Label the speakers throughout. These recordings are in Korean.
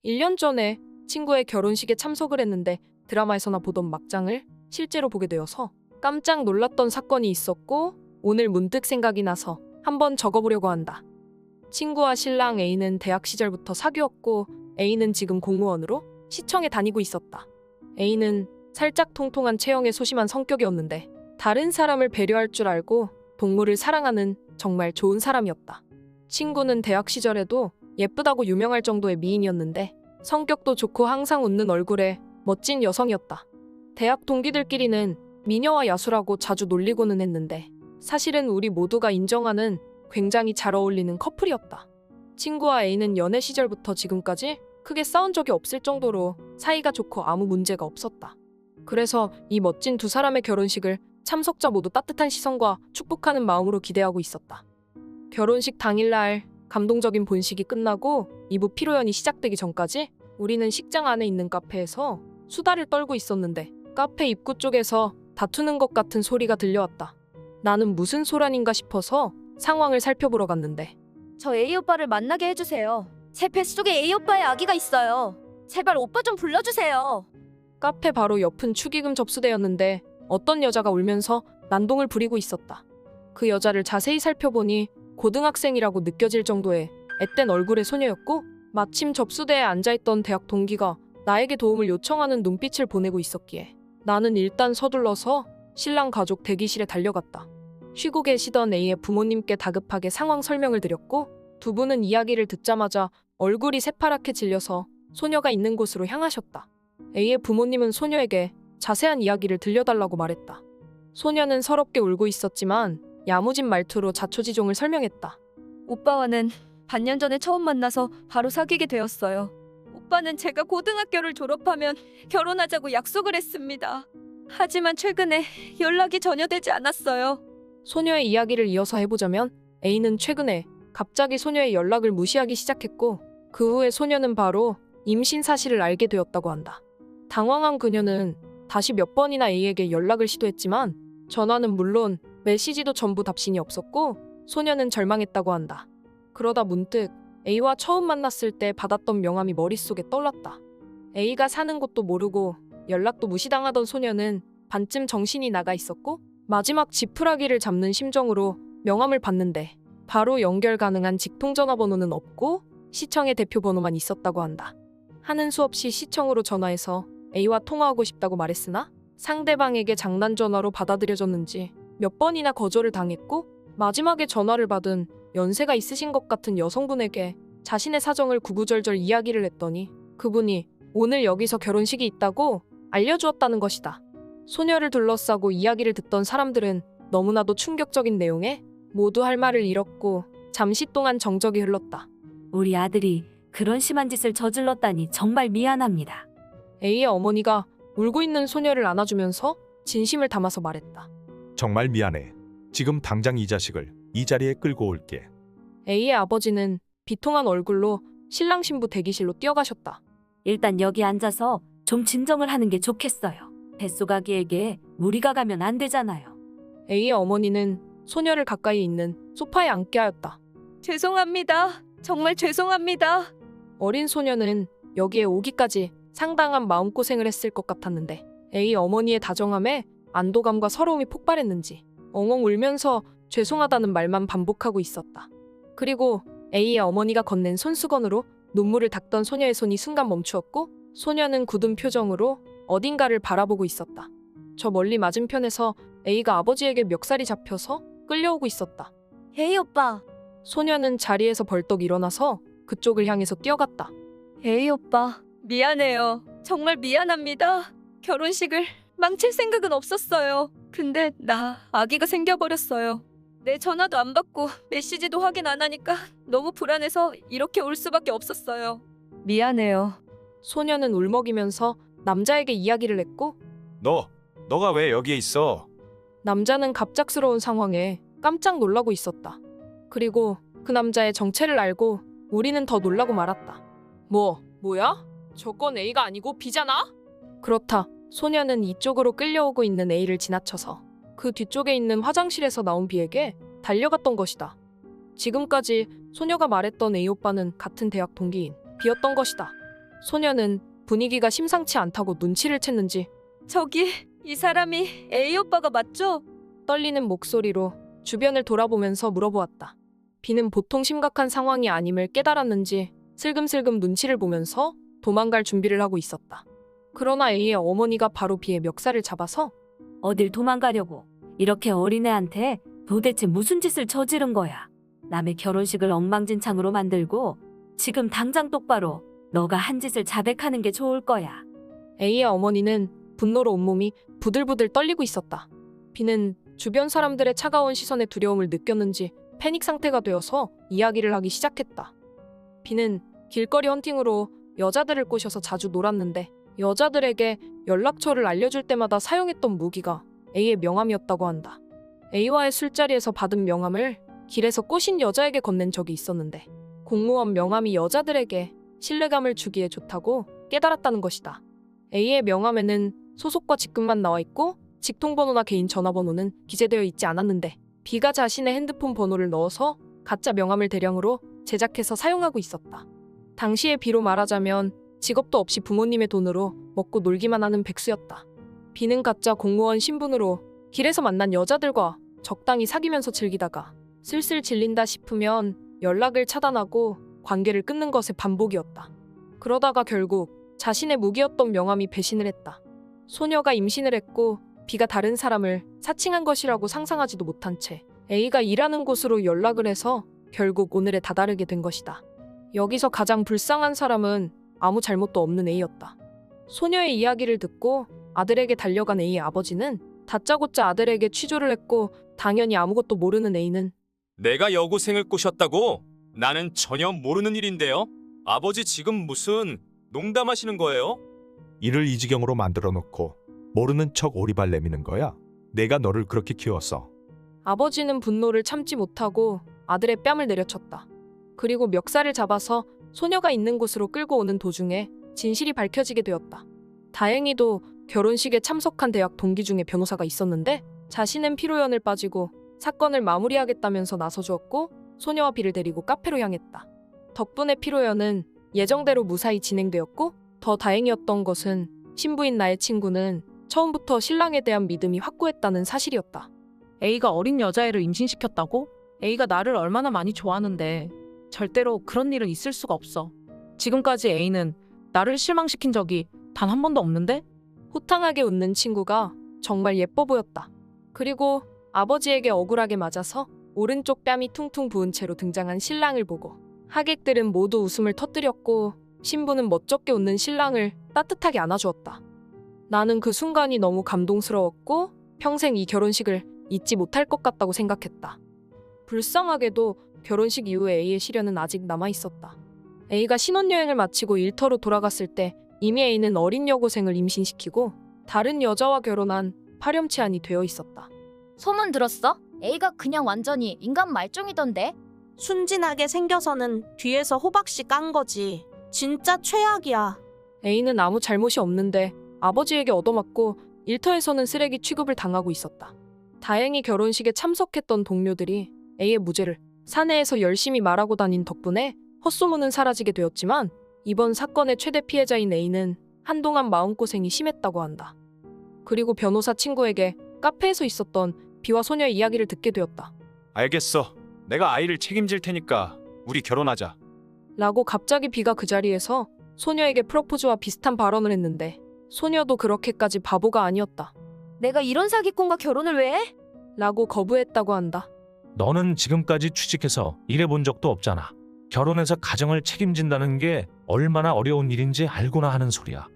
Speaker 1: 1년 전에 친구의 결혼식에 참석을 했는데 드라마에서나 보던 막장을 실제로 보게 되어서 깜짝 놀랐던 사건이 있었고 오늘 문득 생각이 나서 한번 적어보려고 한다. 친구와 신랑 A는 대학 시절부터 사귀었고 A는 지금 공무원으로 시청에 다니고 있었다. A는 살짝 통통한 체형에 소심한 성격이었는데 다른 사람을 배려할 줄 알고 동물을 사랑하는 정말 좋은 사람이었다. 친구는 대학 시절에도 예쁘다고 유명할 정도의 미인이었는데 성격도 좋고 항상 웃는 얼굴에 멋진 여성이었다. 대학 동기들끼리는 미녀와 야수라고 자주 놀리고는 했는데 사실은 우리 모두가 인정하는 굉장히 잘 어울리는 커플이었다. 친구와 A는 연애 시절부터 지금까지 크게 싸운 적이 없을 정도로 사이가 좋고 아무 문제가 없었다. 그래서 이 멋진 두 사람의 결혼식을 참석자 모두 따뜻한 시선과 축복하는 마음으로 기대하고 있었다. 결혼식 당일날 감동적인 본식이 끝나고 2부 피로연이 시작되기 전까지 우리는 식장 안에 있는 카페에서 수다를 떨고 있었는데 카페 입구 쪽에서 다투는 것 같은 소리가 들려왔다. 나는 무슨 소란인가 싶어서 상황을 살펴보러 갔는데
Speaker 2: 저 A 오빠를 만나게 해주세요. 제 뱃속에 A 오빠의 아기가 있어요. 제발 오빠 좀 불러주세요.
Speaker 1: 카페 바로 옆은 축의금 접수대였는데 어떤 여자가 울면서 난동을 부리고 있었다. 그 여자를 자세히 살펴보니 고등학생이라고 느껴질 정도의 앳된 얼굴의 소녀였고 마침 접수대에 앉아있던 대학 동기가 나에게 도움을 요청하는 눈빛을 보내고 있었기에 나는 일단 서둘러서 신랑 가족 대기실에 달려갔다. 쉬고 계시던 A의 부모님께 다급하게 상황 설명을 드렸고 두 분은 이야기를 듣자마자 얼굴이 새파랗게 질려서 소녀가 있는 곳으로 향하셨다. A의 부모님은 소녀에게 자세한 이야기를 들려달라고 말했다. 소녀는 서럽게 울고 있었지만 야무진 말투로 자초지종을 설명했다.
Speaker 2: 오빠와는 반년 전에 처음 만나서 바로 사귀게 되었어요. 오빠는 제가 고등학교를 졸업하면 결혼하자고 약속을 했습니다. 하지만 최근에 연락이 전혀 되지 않았어요.
Speaker 1: 소녀의 이야기를 이어서 해보자면 A는 최근에 갑자기 소녀의 연락을 무시하기 시작했고 그 후에 소녀는 바로 임신 사실을 알게 되었다고 한다. 당황한 그녀는 다시 몇 번이나 A에게 연락을 시도했지만 전화는 물론 메시지도 전부 답신이 없었고 소녀는 절망했다고 한다. 그러다 문득 A와 처음 만났을 때 받았던 명함이 머릿속에 떠올랐다. A가 사는 곳도 모르고 연락도 무시당하던 소녀는 반쯤 정신이 나가 있었고 마지막 지푸라기를 잡는 심정으로 명함을 받는데 바로 연결 가능한 직통전화번호는 없고 시청의 대표번호만 있었다고 한다. 하는 수 없이 시청으로 전화해서 A와 통화하고 싶다고 말했으나 상대방에게 장난전화로 받아들여졌는지 몇 번이나 거절을 당했고 마지막에 전화를 받은 연세가 있으신 것 같은 여성분에게 자신의 사정을 구구절절 이야기를 했더니 그분이 오늘 여기서 결혼식이 있다고 알려주었다는 것이다. 소녀를 둘러싸고 이야기를 듣던 사람들은 너무나도 충격적인 내용에 모두 할 말을 잃었고 잠시 동안 정적이 흘렀다.
Speaker 3: 우리 아들이 그런 심한 짓을 저질렀다니 정말 미안합니다.
Speaker 1: A의 어머니가 울고 있는 소녀를 안아주면서 진심을 담아서 말했다.
Speaker 4: 정말 미안해. 지금 당장 이 자식을 이 자리에 끌고 올게.
Speaker 1: A의 아버지는 비통한 얼굴로 신랑 신부 대기실로 뛰어가셨다.
Speaker 3: 일단 여기 앉아서 좀 진정을 하는 게 좋겠어요. 뱃속 아기에게 무리가 가면 안 되잖아요.
Speaker 1: A의 어머니는 소녀를 가까이 있는 소파에 앉게 하였다.
Speaker 2: 죄송합니다. 정말 죄송합니다.
Speaker 1: 어린 소녀는 여기에 오기까지 상당한 마음고생을 했을 것 같았는데 A 어머니의 다정함에 안도감과 서러움이 폭발했는지 엉엉 울면서 죄송하다는 말만 반복하고 있었다. 그리고 A의 어머니가 건넨 손수건으로 눈물을 닦던 소녀의 손이 순간 멈추었고 소녀는 굳은 표정으로 어딘가를 바라보고 있었다. 저 멀리 맞은편에서 A가 아버지에게 멱살이 잡혀서 끌려오고 있었다.
Speaker 2: A 오빠.
Speaker 1: 소녀는 자리에서 벌떡 일어나서 그쪽을 향해서 뛰어갔다.
Speaker 2: A 오빠. 미안해요. 정말 미안합니다. 결혼식을 망칠 생각은 없었어요. 근데 나 아기가 생겨버렸어요. 내 전화도 안 받고 메시지도 확인 안 하니까 너무 불안해서 이렇게 올 수밖에 없었어요. 미안해요.
Speaker 1: 소녀는 울먹이면서 남자에게 이야기를 했고
Speaker 4: 너가 왜 여기에 있어?
Speaker 1: 남자는 갑작스러운 상황에 깜짝 놀라고 있었다. 그리고 그 남자의 정체를 알고 우리는 더 놀라고 말았다. 뭐야? 저건 A가 아니고 B잖아? 그렇다. 소녀는 이쪽으로 끌려오고 있는 A를 지나쳐서 그 뒤쪽에 있는 화장실에서 나온 B에게 달려갔던 것이다. 지금까지 소녀가 말했던 A 오빠는 같은 대학 동기인 B였던 것이다. 소녀는 분위기가 심상치 않다고 눈치를 챘는지
Speaker 2: 저기 이 사람이 A 오빠가 맞죠?
Speaker 1: 떨리는 목소리로 주변을 돌아보면서 물어보았다. 비는 보통 심각한 상황이 아님을 깨달았는지 슬금슬금 눈치를 보면서 도망갈 준비를 하고 있었다. 그러나 A의 어머니가 바로 비의 멱살을 잡아서
Speaker 3: 어딜 도망가려고. 이렇게 어린애한테 도대체 무슨 짓을 저지른 거야. 남의 결혼식을 엉망진창으로 만들고 지금 당장 똑바로 너가 한 짓을 자백하는 게 좋을 거야.
Speaker 1: A의 어머니는 분노로 온몸이 부들부들 떨리고 있었다. 비는 주변 사람들의 차가운 시선에 두려움을 느꼈는지 패닉 상태가 되어서 이야기를 하기 시작했다. 비는 길거리 헌팅으로 여자들을 꼬셔서 자주 놀았는데 여자들에게 연락처를 알려줄 때마다 사용했던 무기가 A의 명함이었다고 한다. A와의 술자리에서 받은 명함을 길에서 꼬신 여자에게 건넨 적이 있었는데 공무원 명함이 여자들에게 신뢰감을 주기에 좋다고 깨달았다는 것이다. A의 명함에는 소속과 직급만 나와 있고 직통번호나 개인 전화번호는 기재되어 있지 않았는데 B가 자신의 핸드폰 번호를 넣어서 가짜 명함을 대량으로 제작해서 사용하고 있었다. 당시의 B로 말하자면 직업도 없이 부모님의 돈으로 먹고 놀기만 하는 백수였다. B는 가짜 공무원 신분으로 길에서 만난 여자들과 적당히 사귀면서 즐기다가 슬슬 질린다 싶으면 연락을 차단하고 관계를 끊는 것의 반복이었다. 그러다가 결국 자신의 무기였던 명함이 배신을 했다. 소녀가 임신을 했고 B가 다른 사람을 사칭한 것이라고 상상하지도 못한 채 A가 일하는 곳으로 연락을 해서 결국 오늘에 다다르게 된 것이다. 여기서 가장 불쌍한 사람은 아무 잘못도 없는 A였다. 소녀의 이야기를 듣고 아들에게 달려간 A의 아버지는 다짜고짜 아들에게 취조를 했고 당연히 아무것도 모르는 A는
Speaker 5: 내가 여고생을 꼬셨다고? 나는 전혀 모르는 일인데요. 아버지 지금 무슨 농담하시는 거예요?
Speaker 4: 이를 이 지경으로 만들어 놓고 모르는 척 오리발 내미는 거야. 내가 너를 그렇게 키웠어.
Speaker 1: 아버지는 분노를 참지 못하고 아들의 뺨을 내려쳤다. 그리고 멱살을 잡아서 소녀가 있는 곳으로 끌고 오는 도중에 진실이 밝혀지게 되었다. 다행히도 결혼식에 참석한 대학 동기 중에 변호사가 있었는데 자신은 피로연을 빠지고 사건을 마무리하겠다면서 나서주었고 소녀와 B를 데리고 카페로 향했다. 덕분에 피로연은 예정대로 무사히 진행되었고 더 다행이었던 것은 신부인 나의 친구는 처음부터 신랑에 대한 믿음이 확고했다는 사실이었다.
Speaker 6: A가 어린 여자애를 임신시켰다고? A가 나를 얼마나 많이 좋아하는데 절대로 그런 일은 있을 수가 없어. 지금까지 A는 나를 실망시킨 적이 단 한 번도 없는데?
Speaker 1: 호탕하게 웃는 친구가 정말 예뻐 보였다. 그리고 아버지에게 억울하게 맞아서 오른쪽 뺨이 퉁퉁 부은 채로 등장한 신랑을 보고 하객들은 모두 웃음을 터뜨렸고 신부는 멋쩍게 웃는 신랑을 따뜻하게 안아주었다. 나는 그 순간이 너무 감동스러웠고 평생 이 결혼식을 잊지 못할 것 같다고 생각했다. 불쌍하게도 결혼식 이후에 A의 시련은 아직 남아있었다. A가 신혼여행을 마치고 일터로 돌아갔을 때 이미 A는 어린 여고생을 임신시키고 다른 여자와 결혼한 파렴치한이 되어 있었다.
Speaker 7: 소문 들었어? A가 그냥 완전히 인간 말종이던데?
Speaker 8: 순진하게 생겨서는 뒤에서 호박씨 깐 거지. 진짜 최악이야.
Speaker 1: A는 아무 잘못이 없는데 아버지에게 얻어맞고 일터에서는 쓰레기 취급을 당하고 있었다. 다행히 결혼식에 참석했던 동료들이 A의 무죄를 사내에서 열심히 말하고 다닌 덕분에 헛소문은 사라지게 되었지만 이번 사건의 최대 피해자인 A는 한동안 마음고생이 심했다고 한다. 그리고 변호사 친구에게 카페에서 있었던 B와 소녀의 이야기를 듣게 되었다.
Speaker 9: 알겠어. 내가 아이를 책임질 테니까 우리 결혼하자.
Speaker 1: 라고 갑자기 B가 그 자리에서 소녀에게 프로포즈와 비슷한 발언을 했는데 소녀도 그렇게까지 바보가 아니었다.
Speaker 7: 내가 이런 사기꾼과 결혼을 왜 해?
Speaker 1: 라고 거부했다고 한다.
Speaker 10: 너는 지금까지 취직해서 일해본 적도 없잖아. 결혼해서 가정을 책임진다는 게 얼마나 어려운 일인지 알고나 하는 소리야.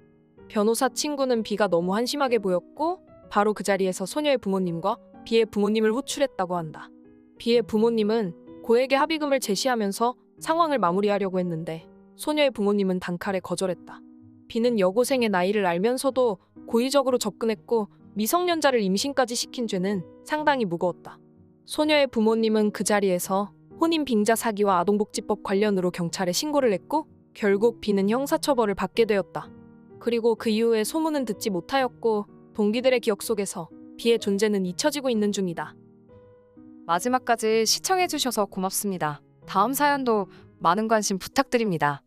Speaker 1: 변호사 친구는 B가 너무 한심하게 보였고 바로 그 자리에서 소녀의 부모님과 B의 부모님을 호출했다고 한다. B의 부모님은 고액의 합의금을 제시하면서 상황을 마무리하려고 했는데 소녀의 부모님은 단칼에 거절했다. B는 여고생의 나이를 알면서도 고의적으로 접근했고 미성년자를 임신까지 시킨 죄는 상당히 무거웠다. 소녀의 부모님은 그 자리에서 혼인 빙자 사기와 아동복지법 관련으로 경찰에 신고를 했고 결국 B는 형사처벌을 받게 되었다. 그리고 그 이후에 소문은 듣지 못하였고 동기들의 기억 속에서 B의 존재는 잊혀지고 있는 중이다.
Speaker 11: 마지막까지 시청해주셔서 고맙습니다. 다음 사연도 많은 관심 부탁드립니다.